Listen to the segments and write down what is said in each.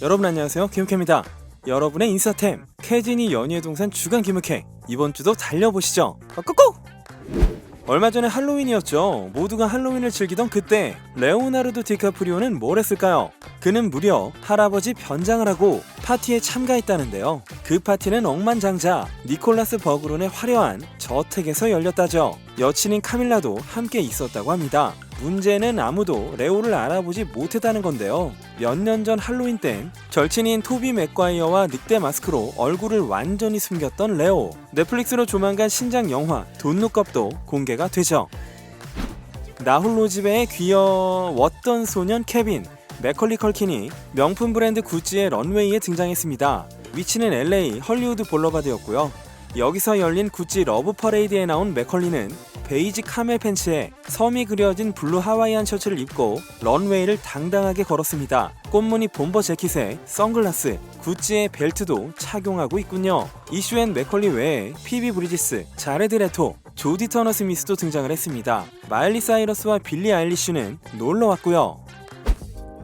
여러분 안녕하세요, 김우케입니다. 여러분의 인싸템 캐진이 연희의 동산 주간 김우케, 이번 주도 달려보시죠. 꾹꾹! 얼마 전에 할로윈이었죠. 모두가 할로윈을 즐기던 그때 레오나르도 디카프리오는 뭘 했을까요? 그는 무려 할아버지 변장을 하고 파티에 참가했다는데요. 그 파티는 억만장자 니콜라스 버그론의 화려한 저택에서 열렸다죠. 여친인 카밀라도 함께 있었다고 합니다. 문제는 아무도 레오를 알아보지 못했다는 건데요. 몇 년 전 할로윈 땐 절친인 토비 맥과이어와 늑대 마스크로 얼굴을 완전히 숨겼던 레오. 넷플릭스로 조만간 신작 영화 돈룩업도 공개가 되죠. 나홀로 집에 귀여웠던 소년 케빈, 맥컬리 컬킨이 명품 브랜드 구찌의 런웨이에 등장했습니다. 위치는 LA 헐리우드 볼러가드였고요. 여기서 열린 구찌 러브 퍼레이드에 나온 맥컬리는 베이지 카멜 팬츠에 섬이 그려진 블루 하와이안 셔츠를 입고 런웨이를 당당하게 걸었습니다. 꽃무늬 bomber 재킷에 선글라스, 구찌의 벨트도 착용하고 있군요. 이슈엔 맥컬리 외에 피비 브리지스, 자레드 레토, 조디 터너 스미스도 등장을 했습니다. 마일리 사이러스와 빌리 아일리쉬는 놀러왔고요.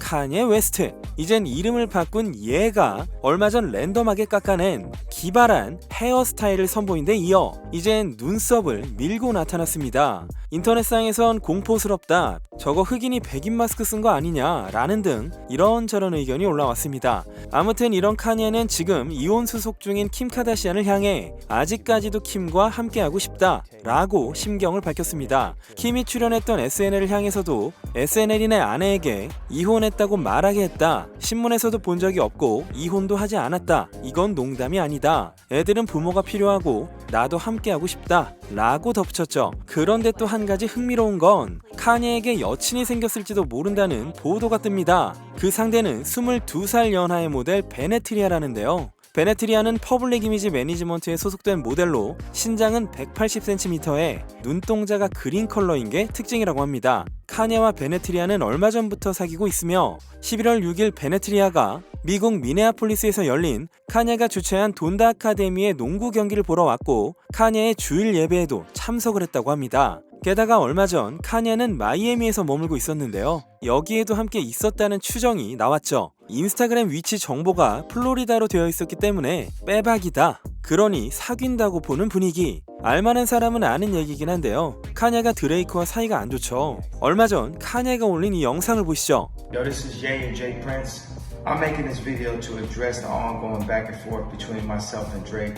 카니에 웨스트, 이젠 이름을 바꾼 얘가 얼마 전 랜덤하게 깎아낸 기발한 헤어스타일을 선보인 데 이어 이젠 눈썹을 밀고 나타났습니다. 인터넷상에선 공포스럽다, 저거 흑인이 백인 마스크 쓴 거 아니냐 라는 등 이런저런 의견이 올라왔습니다. 아무튼 이런 카니에는 지금 이혼 수속 중인 킴 카다시안을 향해 아직까지도 킴과 함께하고 싶다 라고 심경을 밝혔습니다. 킴이 출연했던 SNL을 향해서도 SNL인의 아내에게 이혼했다고 말하게 했다, 신문에서도 본 적이 없고 이혼도 하지 않았다, 이건 농담이 아니다, 애들은 부모가 필요하고 나도 함께하고 싶다 라고 덧붙였죠. 그런데 또 한 가지 흥미로운 건 카니에게 여친이 생겼을지도 모른다는 보도가 뜹니다. 그 상대는 22살 연하의 모델 베네트리아라는데요. 베네트리아는 퍼블릭 이미지 매니지먼트에 소속된 모델로 신장은 180cm에 눈동자가 그린 컬러인 게 특징이라고 합니다. 카니와 베네트리아는 얼마 전부터 사귀고 있으며 11월 6일 베네트리아가 미국 미네아폴리스에서 열린 카니가 주최한 돈다 아카데미의 농구 경기를 보러 왔고 카니의 주일 예배에도 참석을 했다고 합니다. 게다가 얼마 전 카니는 마이애미에서 머물고 있었는데요. 여기에도 함께 있었다는 추정이 나왔죠. 인스타그램 위치 정보가 플로리다로 되어 있었기 때문에 빼박이다, 그러니 사귄다고 보는 분위기. 알만한 사람은 아는 얘기긴 한데요. 카니가 드레이크와 사이가 안 좋죠. 얼마 전 카니가 올린 이 영상을 보시죠. Yo, this is Jay and Jay Prince. I'm making this video to address the ongoing back and forth between myself and Drake.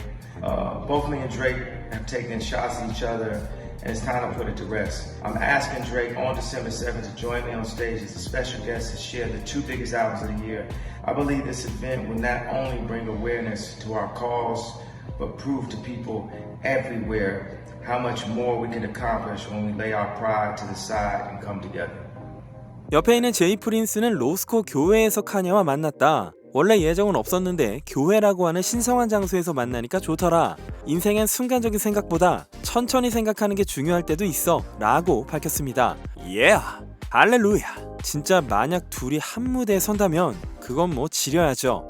Both me and Drake have taken shots at each other, and it's time to put it to rest. I'm asking Drake on December 7th to join me on stage as a special guest to share the two biggest albums of the year. I believe this event will not only bring awareness to our cause, but prove to people everywhere how much more we can accomplish when we lay our pride to the side and come together. 옆에 있는 제이 프린스는 로스코 교회에서 카니와 만났다. 원래 예정은 없었는데 교회라고 하는 신성한 장소에서 만나니까 좋더라. 인생엔 순간적인 생각보다 천천히 생각하는 게 중요할 때도 있어 라고 밝혔습니다. 할렐루야. 진짜 만약 둘이 한 무대에 선다면 그건 뭐 지려야죠.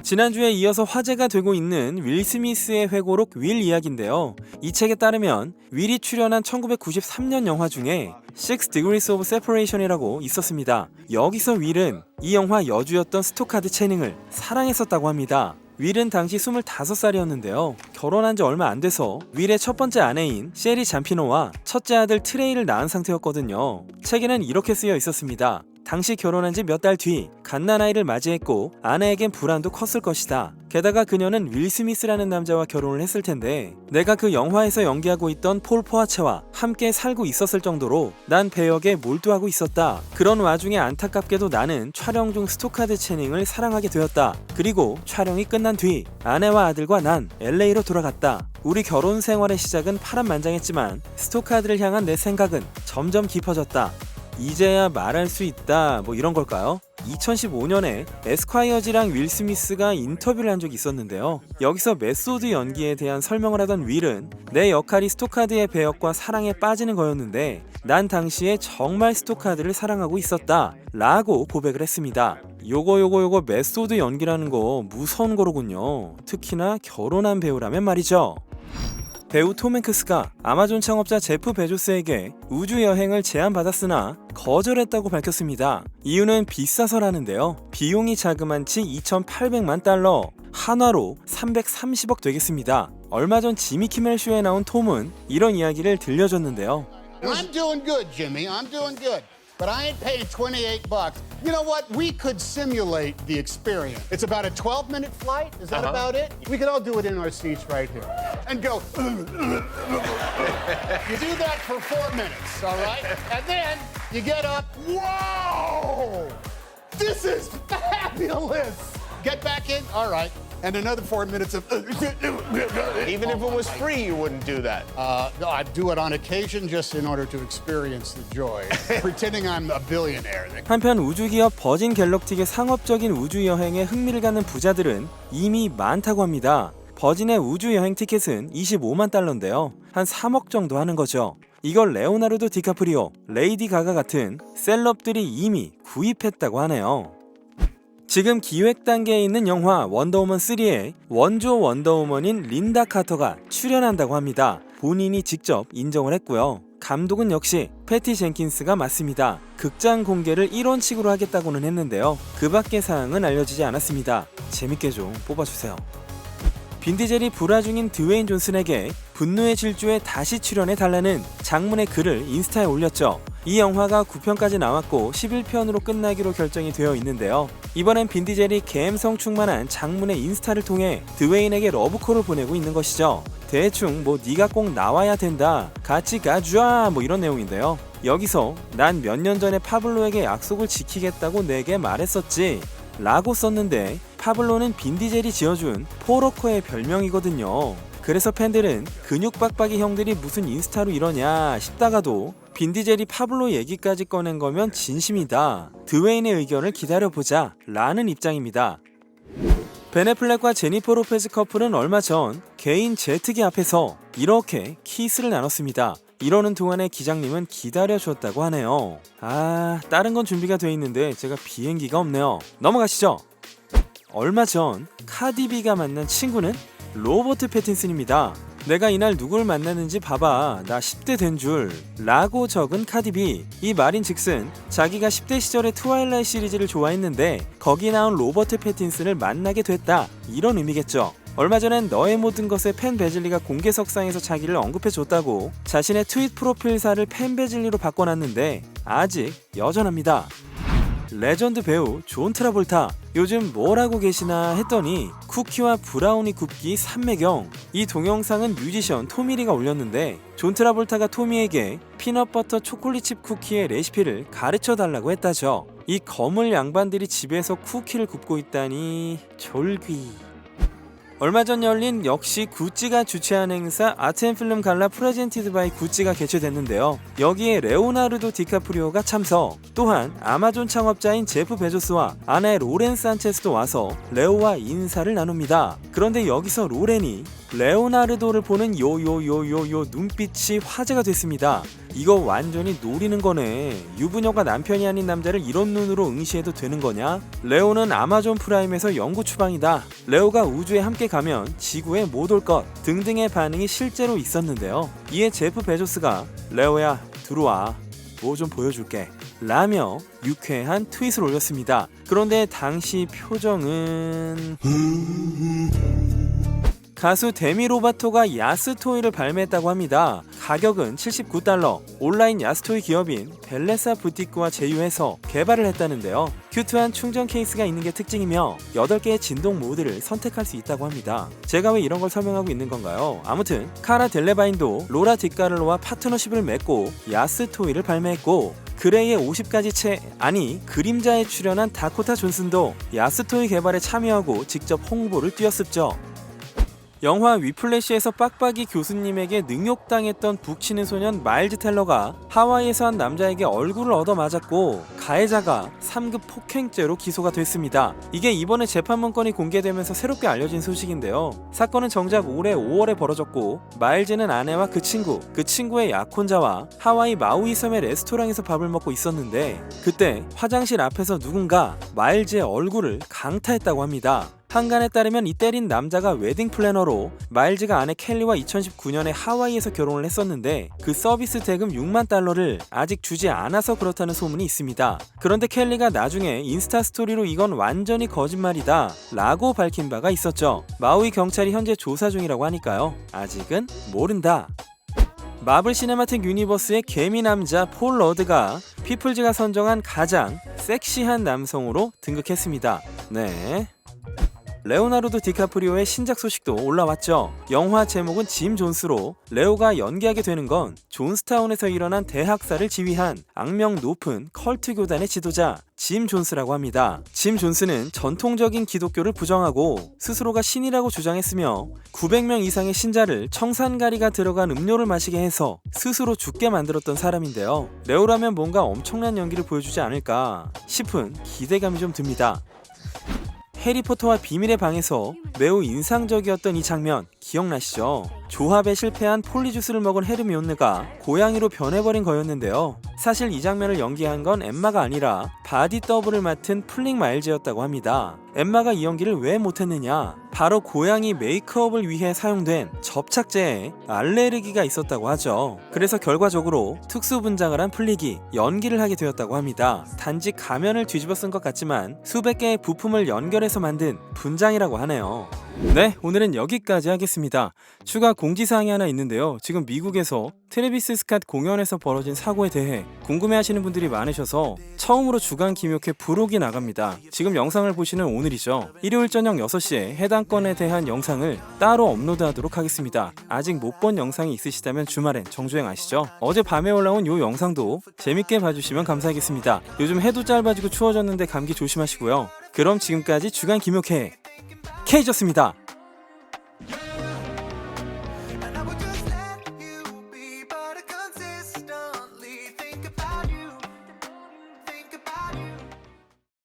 지난주에 이어서 화제가 되고 있는 윌 스미스의 회고록 윌 이야기인데요. 이 책에 따르면 윌이 출연한 1993년 영화 중에 Six Degrees of Separation이라고 있었습니다. 여기서 윌은 이 영화 여주였던 스토카드 채닝을 사랑했었다고 합니다. 윌은 당시 25살이었는데요. 결혼한 지 얼마 안 돼서 윌의 첫 번째 아내인 셰리 잠피노와 첫째 아들 트레이를 낳은 상태였거든요. 책에는 이렇게 쓰여 있었습니다. 당시 결혼한 지 몇 달 뒤 갓난아이를 맞이했고 아내에겐 불안도 컸을 것이다. 게다가 그녀는 윌 스미스라는 남자와 결혼을 했을 텐데 내가 그 영화에서 연기하고 있던 폴 포아체와 함께 살고 있었을 정도로 난 배역에 몰두하고 있었다. 그런 와중에 안타깝게도 나는 촬영 중 스토카드 채닝을 사랑하게 되었다. 그리고 촬영이 끝난 뒤 아내와 아들과 난 LA로 돌아갔다. 우리 결혼 생활의 시작은 파란만장했지만 스토카드를 향한 내 생각은 점점 깊어졌다. 이제야 말할 수 있다, 뭐 이런 걸까요? 2015년에 에스콰이어지랑 윌 스미스가 인터뷰를 한 적이 있었는데요. 여기서 메소드 연기에 대한 설명을 하던 윌은 내 역할이 스토카드의 배역과 사랑에 빠지는 거였는데 난 당시에 정말 스토카드를 사랑하고 있었다 라고 고백을 했습니다. 요거 메소드 연기라는 거 무서운 거로군요. 특히나 결혼한 배우라면 말이죠. 배우 톰 행크스가 아마존 창업자 제프 베조스에게 우주 여행을 제안받았으나 거절했다고 밝혔습니다. 이유는 비싸서라는데요. 비용이 자그만치 2,800만 달러, 한화로 330억 되겠습니다. 얼마 전 지미 키멜 쇼에 나온 톰은 이런 이야기를 들려줬는데요. I'm doing good, Jimmy. I'm doing good. But I ain't paying $28. You know what? We could simulate the experience. It's about a 12-minute flight. Is that about it? We could all do it in our seats right here. And go. You do that for 4 minutes, all right? And then you get up. Whoa! This is fabulous! Get back in. All right. And another 4 minutes of. Even if it was free, you wouldn't do that. No, I'd do it on occasion just in order to experience the joy. Pretending I'm a billionaire. 한편 우주기업 버진 갤럭틱의 상업적인 우주 여행에 흥미를 갖는 부자들은 이미 많다고 합니다. 버진의 우주 여행 티켓은 25만 달러인데요. 한 3억 정도 하는 거죠. 이걸 레오나르도 디카프리오, 레이디 가가 같은 셀럽들이 이미 구입했다고 하네요. 지금 기획 단계에 있는 영화 원더우먼 3에 원조 원더우먼인 린다 카터가 출연한다고 합니다. 본인이 직접 인정을 했고요. 감독은 역시 패티 젠킨스가 맡습니다. 극장 공개를 1원칙으로 하겠다고는 했는데요. 그 밖의 사항은 알려지지 않았습니다. 재밌게 좀 뽑아주세요. 빈디젤이 불화 중인 드웨인 존슨에게 분노의 질주에 다시 출연해달라는 장문의 글을 인스타에 올렸죠. 이 영화가 9편까지 나왔고 11편으로 끝나기로 결정이 되어 있는데요. 이번엔 빈디젤이 감성 충만한 장문의 인스타를 통해 드웨인에게 러브콜을 보내고 있는 것이죠. 대충 네가 꼭 나와야 된다, 같이 가주아 이런 내용인데요. 여기서 난 몇 년 전에 파블로에게 약속을 지키겠다고 내게 말했었지 라고 썼는데 파블로는 빈디젤이 지어준 포러커의 별명이거든요. 그래서 팬들은 근육빡빡이 형들이 무슨 인스타로 이러냐 싶다가도 빈디젤이 파블로 얘기까지 꺼낸 거면 진심이다, 드웨인의 의견을 기다려보자 라는 입장입니다. 벤 애플렉과 제니퍼 로페즈 커플은 얼마 전 개인 제트기 앞에서 이렇게 키스를 나눴습니다. 이러는 동안에 기장님은 기다려줬다고 하네요. 다른 건 준비가 돼 있는데 제가 비행기가 없네요. 넘어가시죠. 얼마 전 카디비가 만난 친구는 로버트 패틴슨입니다. 내가 이날 누굴 만났는지 봐봐, 나 10대 된 줄 라고 적은 카디비. 이 말인 즉슨 자기가 10대 시절의 트와일라이트 시리즈를 좋아했는데 거기 나온 로버트 패틴슨을 만나게 됐다, 이런 의미겠죠. 얼마 전엔 너의 모든 것의 팬 베즐리가 공개석상에서 자기를 언급해줬다고 자신의 트윗 프로필사를 팬 베즐리로 바꿔놨는데 아직 여전합니다. 레전드 배우 존 트라볼타 요즘 뭘 하고 계시나 했더니 쿠키와 브라우니 굽기 삼매경. 이 동영상은 뮤지션 토미리가 올렸는데 존 트라볼타가 토미에게 피넛버터 초콜릿칩 쿠키의 레시피를 가르쳐달라고 했다죠. 이 거물 양반들이 집에서 쿠키를 굽고 있다니 졸귀. 얼마 전 열린 역시 구찌가 주최한 행사 아트앤필름 갈라 프레젠티드 바이 구찌가 개최됐는데요. 여기에 레오나르도 디카프리오가 참석, 또한 아마존 창업자인 제프 베조스와 아내 로렌 산체스도 와서 레오와 인사를 나눕니다. 그런데 여기서 로렌이 레오나르도를 보는 요요요요요 눈빛이 화제가 됐습니다. 이거 완전히 노리는 거네. 유부녀가 남편이 아닌 남자를 이런 눈으로 응시해도 되는 거냐? 레오는 아마존 프라임에서 영구 추방이다, 레오가 우주에 함께 가면 지구에 못 올 것 등등의 반응이 실제로 있었는데요. 이에 제프 베조스가 레오야 들어와, 뭐 좀 보여줄게 라며 유쾌한 트윗을 올렸습니다. 그런데 당시 표정은 가수 데미 로바토가 야스토이를 발매했다고 합니다. 가격은 $79, 온라인 야스토이 기업인 벨레사 부티크와 제휴해서 개발을 했다는데요. 큐트한 충전 케이스가 있는 게 특징이며 8개의 진동 모드를 선택할 수 있다고 합니다. 제가 왜 이런 걸 설명하고 있는 건가요? 아무튼 카라 델레바인도 로라 디카를로와 파트너십을 맺고 야스토이를 발매했고, 그레이의 50가지 그림자에 출연한 다코타 존슨도 야스토이 개발에 참여하고 직접 홍보를 뛰었었죠. 영화 위플래시에서 빡빡이 교수님에게 능욕당했던 북치는 소년 마일즈 텔러가 하와이에서 한 남자에게 얼굴을 얻어맞았고 가해자가 3급 폭행죄로 기소가 됐습니다. 이게 이번에 재판 문건이 공개되면서 새롭게 알려진 소식인데요. 사건은 정작 올해 5월에 벌어졌고 마일즈는 아내와 그 친구의 약혼자와 하와이 마우이 섬의 레스토랑에서 밥을 먹고 있었는데 그때 화장실 앞에서 누군가 마일즈의 얼굴을 강타했다고 합니다. 한간에 따르면 이 때린 남자가 웨딩 플래너로 마일즈가 아내 켈리와 2019년에 하와이에서 결혼을 했었는데 그 서비스 대금 $60,000를 아직 주지 않아서 그렇다는 소문이 있습니다. 그런데 켈리가 나중에 인스타 스토리로 이건 완전히 거짓말이다 라고 밝힌 바가 있었죠. 마우이 경찰이 현재 조사 중이라고 하니까요. 아직은 모른다. 마블 시네마틱 유니버스의 개미 남자 폴 러드가 피플즈가 선정한 가장 섹시한 남성으로 등극했습니다. 네. 레오나르도 디카프리오의 신작 소식도 올라왔죠. 영화 제목은 짐 존스로 레오가 연기하게 되는 건 존스타운에서 일어난 대학살을 지휘한 악명 높은 컬트 교단의 지도자 짐 존스라고 합니다. 짐 존스는 전통적인 기독교를 부정하고 스스로가 신이라고 주장했으며 900명 이상의 신자를 청산가리가 들어간 음료를 마시게 해서 스스로 죽게 만들었던 사람인데요. 레오라면 뭔가 엄청난 연기를 보여주지 않을까 싶은 기대감이 좀 듭니다. 해리포터와 비밀의 방에서 매우 인상적이었던 이 장면 기억나시죠? 조합에 실패한 폴리주스를 먹은 헤르미온느가 고양이로 변해버린 거였는데요. 사실 이 장면을 연기한 건 엠마가 아니라 바디 더블을 맡은 플릭 마일즈였다고 합니다. 엠마가 이 연기를 왜 못했느냐? 바로 고양이 메이크업을 위해 사용된 접착제에 알레르기가 있었다고 하죠. 그래서 결과적으로 특수 분장을 한 플릭이 연기를 하게 되었다고 합니다. 단지 가면을 뒤집어 쓴 것 같지만 수백 개의 부품을 연결해서 만든 분장이라고 하네요. 네, 오늘은 여기까지 하겠습니다. 추가 공지사항이 하나 있는데요. 지금 미국에서 트래비스 스캇 공연에서 벌어진 사고에 대해 궁금해하시는 분들이 많으셔서 처음으로 주간 김효캐 부록이 나갑니다. 지금 영상을 보시는 오늘이죠. 일요일 저녁 6시에 해당 건에 대한 영상을 따로 업로드하도록 하겠습니다. 아직 못 본 영상이 있으시다면 주말엔 정주행하시죠. 어제 밤에 올라온 요 영상도 재밌게 봐주시면 감사하겠습니다. 요즘 해도 짧아지고 추워졌는데 감기 조심하시고요. 그럼 지금까지 주간 김효캐 K였습니다.